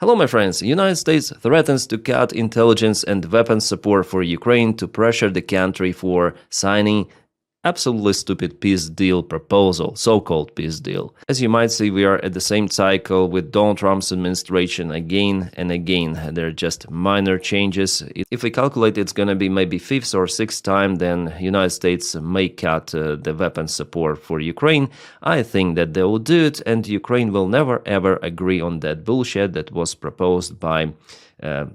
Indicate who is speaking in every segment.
Speaker 1: Hello, my friends. The United States threatens to cut intelligence and weapons support for Ukraine to pressure the country for signing absolutely stupid peace deal proposal, so-called peace deal. As you might see, we are at the same cycle with Donald Trump's administration again and again. They're just minor changes. If we calculate it's going to be maybe fifth or sixth time, then United States may cut the weapons support for Ukraine. I think that they will do it, and Ukraine will never ever agree on that bullshit that was proposed by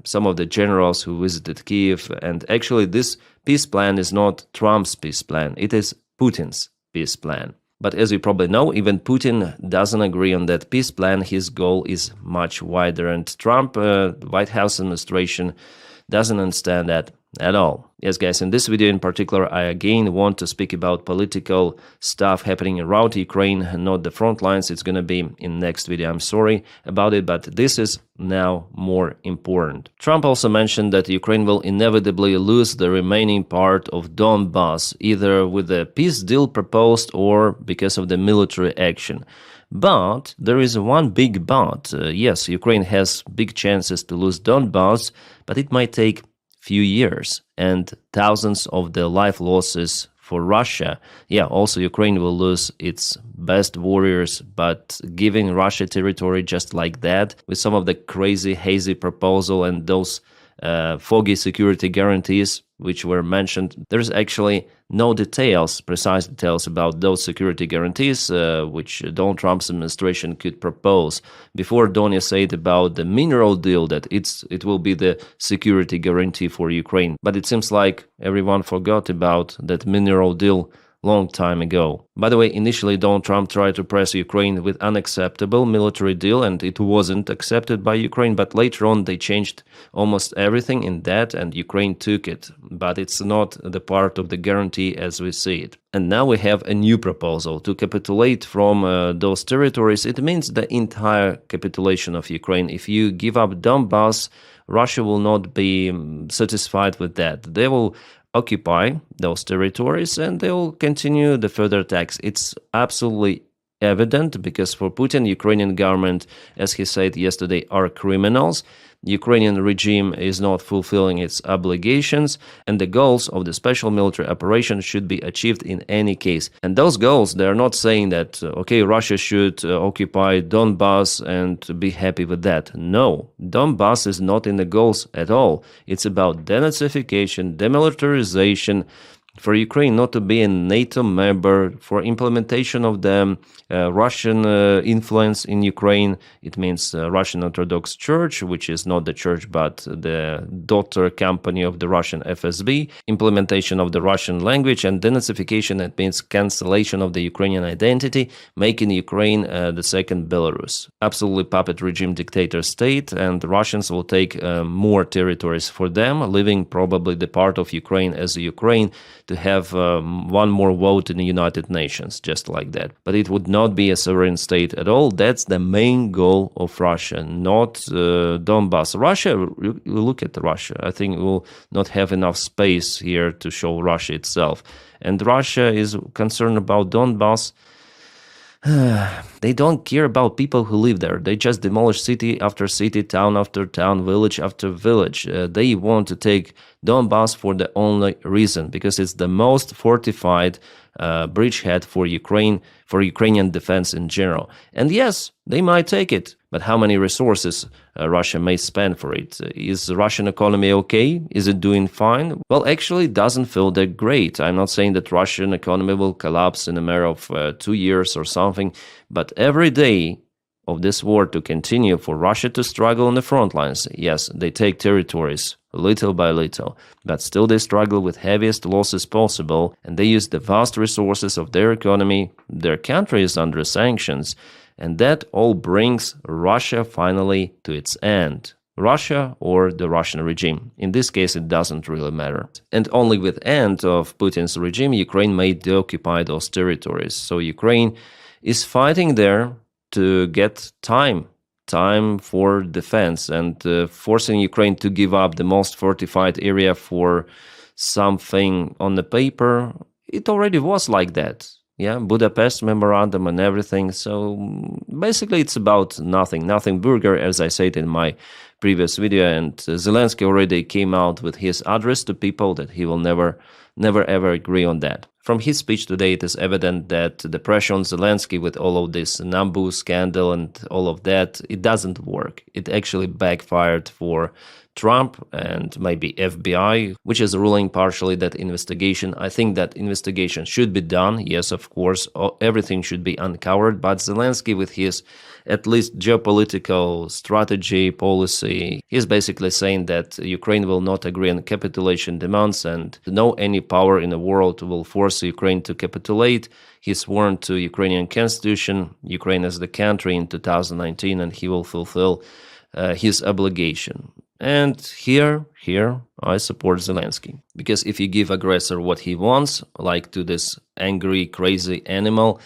Speaker 1: some of the generals who visited Kiev. And actually, this peace plan is not Trump's peace plan. It is Putin's peace plan. But as you probably know, even Putin doesn't agree on that peace plan. His goal is much wider. And Trump, White House administration, doesn't understand that at all. Yes, guys, in this video in particular, I again want to speak about political stuff happening around Ukraine, not the front lines. It's going to be in next video. I'm sorry about it, but this is now more important. Trump also mentioned that Ukraine will inevitably lose the remaining part of Donbass, either with the peace deal proposed or because of the military action. But there is one big but. Yes, Ukraine has big chances to lose Donbass, but it might take few years and thousands of the life losses for Russia. Yeah, also Ukraine will lose its best warriors, but giving Russia territory just like that with some of the crazy, hazy proposal and those foggy security guarantees which were mentioned, there's actually no details, precise details about those security guarantees which Donald Trump's administration could propose. Before, Donya said about the mineral deal that it will be the security guarantee for Ukraine, but it seems like everyone forgot about that mineral deal long time ago. By the way, initially Donald Trump tried to press Ukraine with unacceptable military deal, and it wasn't accepted by Ukraine, but later on they changed almost everything in that and Ukraine took it. But it's not the part of the guarantee as we see it. And now we have a new proposal to capitulate from those territories. It means the entire capitulation of Ukraine. If you give up Donbass, Russia will not be satisfied with that. They will occupy those territories and they will continue the further attacks. It's absolutely evident because for Putin, Ukrainian government, as he said yesterday, are criminals. Ukrainian regime is not fulfilling its obligations, and the goals of the special military operation should be achieved in any case. And those goals, they are not saying that, okay, Russia should occupy Donbass and be happy with that. No, Donbass is not in the goals at all. It's about denazification, demilitarization, for Ukraine not to be a NATO member, for implementation of the Russian influence in Ukraine. It means Russian Orthodox Church, which is not the church but the daughter company of the Russian FSB, implementation of the Russian language, and denazification, that means cancellation of the Ukrainian identity, making Ukraine the second Belarus. Absolutely puppet regime dictator state, and the Russians will take more territories for them, leaving probably the part of Ukraine as Ukraine to have one more vote in the United Nations, just like that. But it would not be a sovereign state at all. That's the main goal of Russia, not Donbass. Russia, look at Russia. I think will not have enough space here to show Russia itself. And Russia is concerned about Donbass. They don't care about people who live there. They just demolish city after city, town after town, village after village. They want to take Donbass for the only reason, because it's the most fortified bridgehead for Ukraine, for Ukrainian defense in general. And yes, they might take it, but how many resources Russia may spend for it? Is the Russian economy okay? Is it doing fine? Well, actually, it doesn't feel that great. I'm not saying that Russian economy will collapse in a matter of 2 years or something, but every day of this war to continue, for Russia to struggle on the front lines. Yes, they take territories little by little, but still they struggle with heaviest losses possible, and they use the vast resources of their economy. Their country is under sanctions, and that all brings Russia finally to its end. Russia or the Russian regime. In this case, it doesn't really matter. And only with end of Putin's regime, Ukraine may deoccupy those territories. So Ukraine is fighting there to get time for defense, and forcing Ukraine to give up the most fortified area for something on the paper. It already was like that. yeah, Budapest memorandum and everything. So basically, it's about nothing burger, as I said in my previous video. And Zelensky already came out with his address to people that he will never ever agree on that. From his speech today, it is evident that the pressure on Zelensky with all of this Nambu scandal and all of that, it doesn't work. It actually backfired for Trump and maybe FBI, which is ruling partially that investigation. I think that investigation should be done. Yes, of course, everything should be uncovered. But Zelensky, with his at least geopolitical strategy, policy, he's basically saying that Ukraine will not agree on capitulation demands and no any power in the world will force Ukraine to capitulate. He sworn to Ukrainian constitution, Ukraine as the country in 2019, and he will fulfill his obligation. And here, I support Zelensky. Because if you give aggressor what he wants, like to this angry, crazy animal,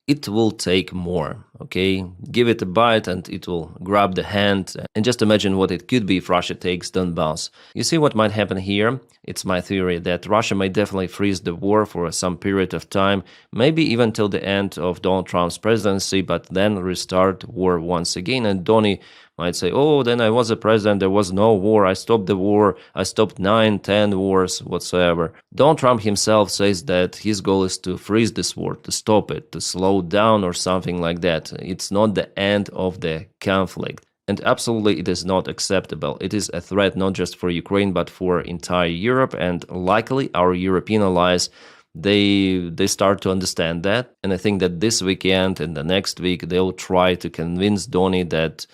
Speaker 1: it will take more, okay? Give it a bite and it will grab the hand. And just imagine what it could be if Russia takes Donbass. You see what might happen here? It's my theory that Russia may definitely freeze the war for some period of time, maybe even till the end of Donald Trump's presidency, but then restart war once again. And Donny might say, oh, then I was a president, there was no war, I stopped the war, I stopped 9, 10 wars, whatsoever. Donald Trump himself says that his goal is to freeze this war, to stop it, to slow down or something like that. It's not the end of the conflict. And absolutely it is not acceptable. It is a threat not just for Ukraine, but for entire Europe, and likely our European allies they start to understand that. And I think that this weekend and the next week they'll try to convince Donny that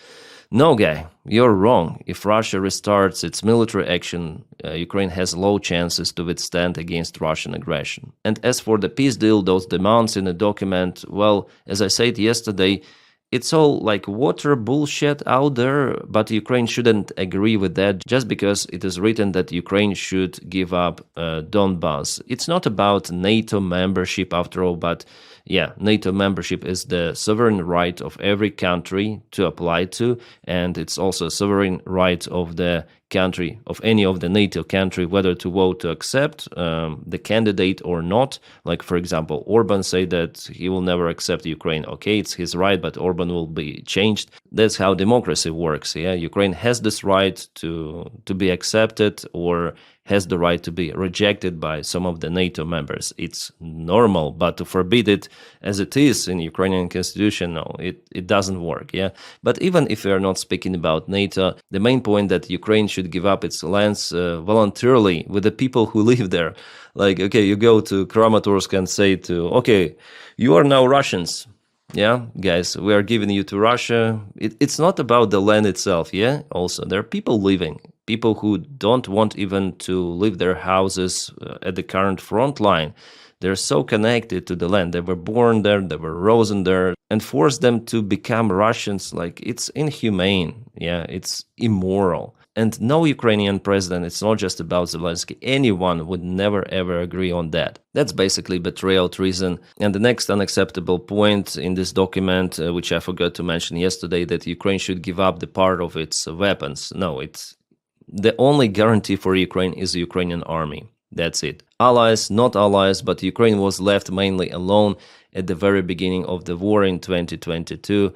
Speaker 1: no, guy, you're wrong. If Russia restarts its military action, Ukraine has low chances to withstand against Russian aggression. And as for the peace deal, those demands in the document, well, as I said yesterday, it's all like water bullshit out there, but Ukraine shouldn't agree with that just because it is written that Ukraine should give up Donbass. It's not about NATO membership after all, but yeah, NATO membership is the sovereign right of every country to apply to, and it's also a sovereign right of the country, of any of the NATO country, whether to vote to accept the candidate or not. Like, for example, Orban said that he will never accept Ukraine. Okay, it's his right, but Orban will be changed. That's how democracy works. Yeah, Ukraine has this right to be accepted or has the right to be rejected by some of the NATO members. It's normal, but to forbid it as it is in Ukrainian constitution, no, it doesn't work, yeah? But even if we are not speaking about NATO, the main point that Ukraine should give up its lands voluntarily with the people who live there. Like, okay, you go to Kramatorsk and say to, okay, you are now Russians. Yeah, guys, we are giving you to Russia. It's not about the land itself, yeah? Also, there are people living, people who don't want even to leave their houses at the current front line. They're so connected to the land. They were born there, they were raised there, and force them to become Russians, like, it's inhumane, yeah, it's immoral. And no Ukrainian president, it's not just about Zelensky, anyone would never ever agree on that. That's basically betrayal, treason. And the next unacceptable point in this document, which I forgot to mention yesterday, that Ukraine should give up the part of its weapons. No, it's the only guarantee for Ukraine is the Ukrainian army. That's it. Allies, not allies, but Ukraine was left mainly alone at the very beginning of the war in 2022.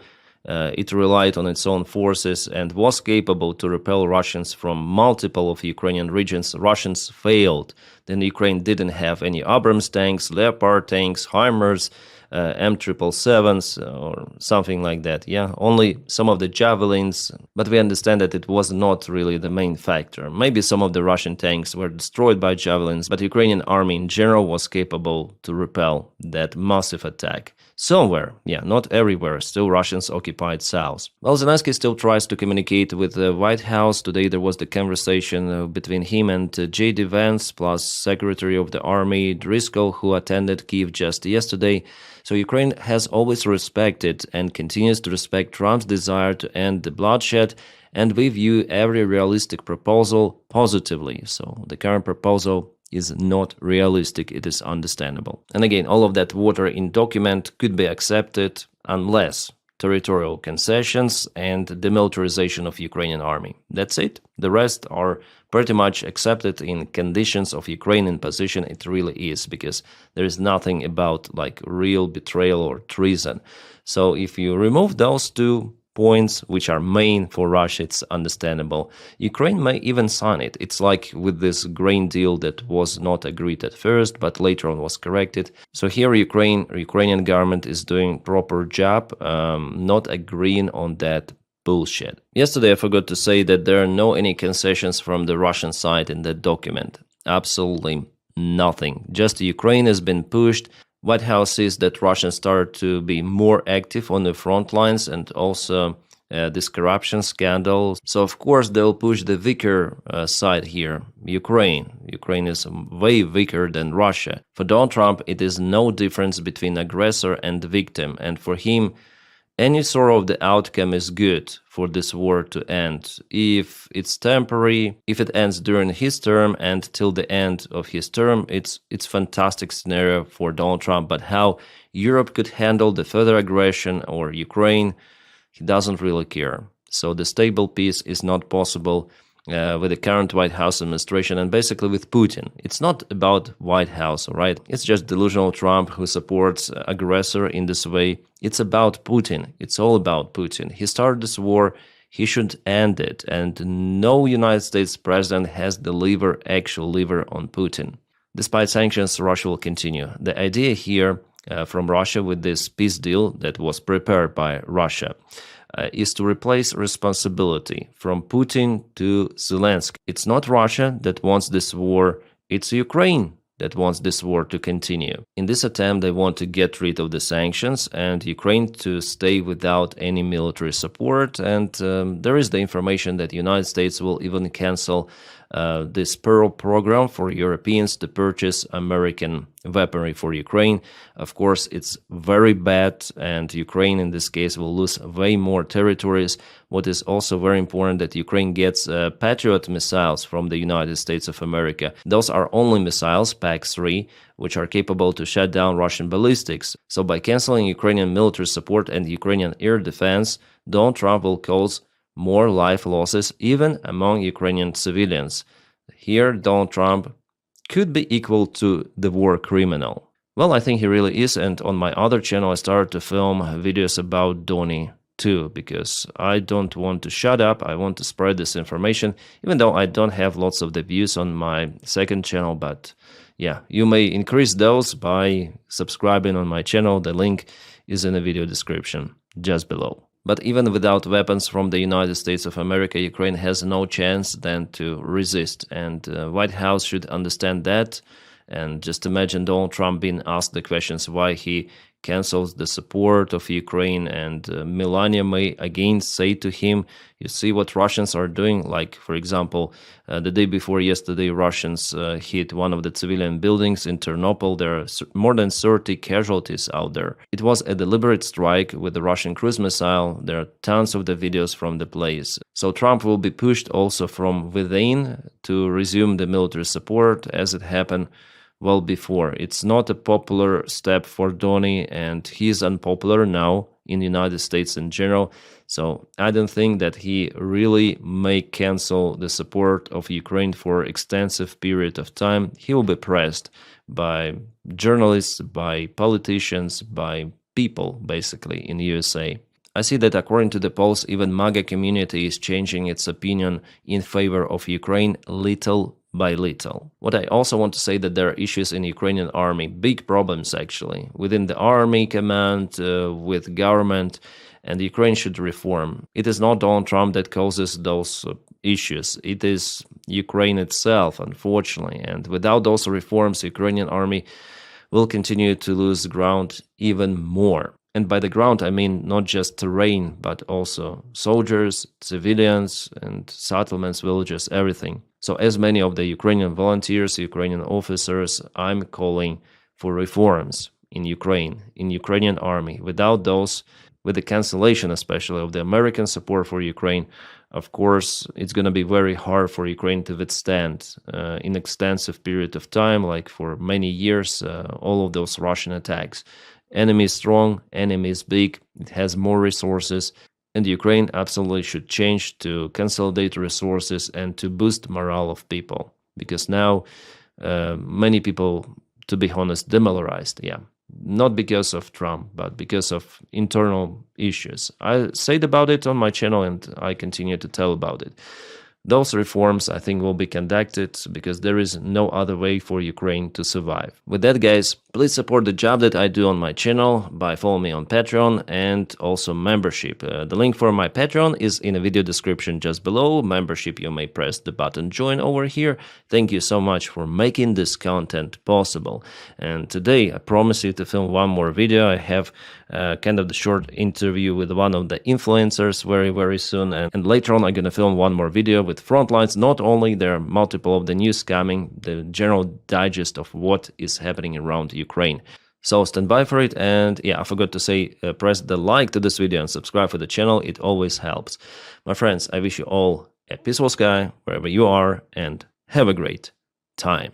Speaker 1: It relied on its own forces and was capable to repel Russians from multiple of Ukrainian regions. Russians failed. Then Ukraine didn't have any Abrams tanks, Leopard tanks, HIMARS, M777s or something like that. Yeah, only some of the javelins, but we understand that it was not really the main factor. Maybe some of the Russian tanks were destroyed by javelins, but Ukrainian army in general was capable to repel that massive attack. Somewhere, yeah, not everywhere, still Russians occupied South. Well, Zelensky still tries to communicate with the White House. Today there was the conversation between him and J.D. Vance, plus Secretary of the Army Driscoll, who attended Kyiv just yesterday. So Ukraine has always respected and continues to respect Trump's desire to end the bloodshed, and we view every realistic proposal positively. So the current proposal is not realistic, it is understandable. And again, all of that water in document could be accepted unless territorial concessions, and demilitarization of Ukrainian army. That's it. The rest are pretty much accepted in conditions of Ukrainian position. It really is, because there is nothing about like real betrayal or treason. So if you remove those two points, which are main for Russia, it's understandable. Ukraine may even sign it. It's like with this grain deal that was not agreed at first, but later on was corrected. So here Ukrainian government is doing proper job, not agreeing on that bullshit. Yesterday I forgot to say that there are no any concessions from the Russian side in that document. Absolutely nothing. Just Ukraine has been pushed. White House says that Russians started to be more active on the front lines, and also this corruption scandal. So of course they'll push the weaker side here, Ukraine. Ukraine is way weaker than Russia. For Donald Trump, it is no difference between aggressor and victim, and for him, any sort of the outcome is good for this war to end. If it's temporary, if it ends during his term and till the end of his term, it's fantastic scenario for Donald Trump. But how Europe could handle the further aggression or Ukraine, he doesn't really care. So the stable peace is not possible with the current White House administration and basically with Putin. It's not about White House, all right? It's just delusional Trump who supports aggressor in this way. It's about Putin. It's all about Putin. He started this war. He should end it. And no United States president has the actual lever on Putin. Despite sanctions, Russia will continue. The idea here from Russia with this peace deal that was prepared by Russia is to replace responsibility from Putin to Zelensky. It's not Russia that wants this war, it's Ukraine that wants this war to continue. In this attempt, they want to get rid of the sanctions and Ukraine to stay without any military support. And there is the information that the United States will even cancel this Pearl program for Europeans to purchase American weaponry for Ukraine. Of course, it's very bad, and Ukraine in this case will lose way more territories. What is also very important that Ukraine gets Patriot missiles from the United States of America. Those are only missiles, PAC-3, which are capable to shut down Russian ballistics. So by canceling Ukrainian military support and Ukrainian air defense, Donald Trump will cause more life losses even among Ukrainian civilians. Here, Donald Trump could be equal to the war criminal. Well, I think he really is, and on my other channel I started to film videos about Donny too, because I don't want to shut up, I want to spread this information, even though I don't have lots of the views on my second channel, but yeah, you may increase those by subscribing on my channel. The link is in the video description just below. But even without weapons from the United States of America, Ukraine has no chance then to resist. And White House should understand that. And just imagine Donald Trump being asked the questions why he cancels the support of Ukraine, and Melania may again say to him, you see what Russians are doing? Like, for example, the day before yesterday, Russians hit one of the civilian buildings in Ternopil. There are more than 30 casualties out there. It was a deliberate strike with the Russian cruise missile. There are tons of the videos from the place. So Trump will be pushed also from within to resume the military support as it happened well before. It's not a popular step for Donny, and he's unpopular now in the United States in general. So I don't think that he really may cancel the support of Ukraine for extensive period of time. He will be pressed by journalists, by politicians, by people basically in the USA. I see that according to the polls, even MAGA community is changing its opinion in favor of Ukraine little by little. What I also want to say that there are issues in Ukrainian army, big problems actually, within the army command, with government, and Ukraine should reform. It is not Donald Trump that causes those issues. It is Ukraine itself, unfortunately. And without those reforms, Ukrainian army will continue to lose ground even more. And by the ground, I mean not just terrain, but also soldiers, civilians, and settlements, villages, everything. So as many of the Ukrainian volunteers, Ukrainian officers, I'm calling for reforms in Ukrainian army. Without those, with the cancellation especially of the American support for Ukraine, of course, it's going to be very hard for Ukraine to withstand in extensive period of time, like for many years, all of those Russian attacks. Enemy is strong, enemy is big, it has more resources, and Ukraine absolutely should change to consolidate resources and to boost morale of people. Because now many people, to be honest, demoralized. Yeah, not because of Trump, but because of internal issues. I said about it on my channel, and I continue to tell about it. Those reforms, I think, will be conducted because there is no other way for Ukraine to survive. With that, guys, please support the job that I do on my channel by following me on Patreon and also membership. The link for my Patreon is in the video description just below. Membership, you may press the button join over here. Thank you so much for making this content possible. And today, I promise you to film one more video. I have kind of the short interview with one of the influencers very soon, and later on I'm gonna film one more video with frontlines. Not only there are multiple of the news coming, the general digest of what is happening around Ukraine. So stand by for it, and yeah, I forgot to say, press the like to this video and subscribe for the channel. It always helps. My friends, I wish you all a peaceful sky wherever you are, and have a great time.